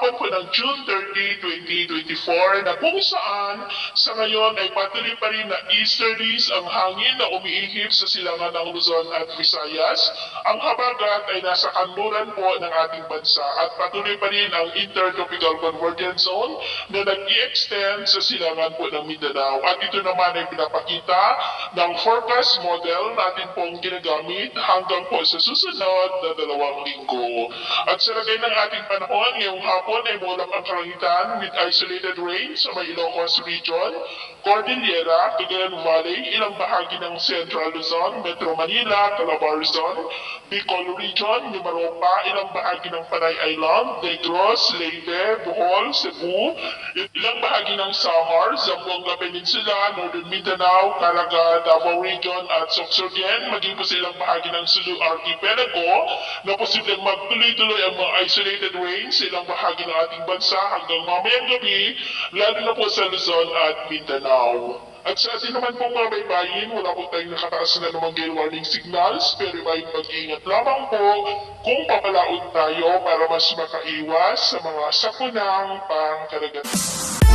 hapon po ng June 30, 2024 na kung saan sa ngayon ay patuloy pa rin na easterlies ang hangin na umiihip sa silangan ng Luzon at Visayas. Ang habagat ay nasa kanluran po ng ating bansa at patuloy pa rin ang Intertropical Convergence Zone na nag-i-extend sa silangan po ng Mindanao. At ito naman ay pinapakita ng forecast model natin pong ginagamit hanggang po sa susunod na 2 linggo. At sa lagay ng ating panahon, ngayong hapon ay mulang ang kalangitan with isolated rain sa may Ilocos Region, Cordillera, Cagayan Valley, ilang bahagi ng Central Luzon, Metro Manila, Calabar Zone, Bicol Region, Mimaropa, ilang bahagi ng Panay Island, Negros, Leyte, Bohol, Cebu, ilang bahagi ng Samar, Zamboanga Peninsula, Northern Mindanao, Caraga, Davao Region at Sorsogon, maging po sa ilang bahagi ng Sulu Archipelago na posibleng magtuloy-tuloy ang mga isolated rains sa ilang bahagi ng ating bansa hanggang mamayang gabi, lalo na po sa Luzon at Mindanao. At sa atin naman pong mga baybayin, wala po tayong nakataas na namang gale warning signals, pero may mag-iingat lamang po kung papalaot tayo para mas makaiwas sa mga sakunang pangkaragatan.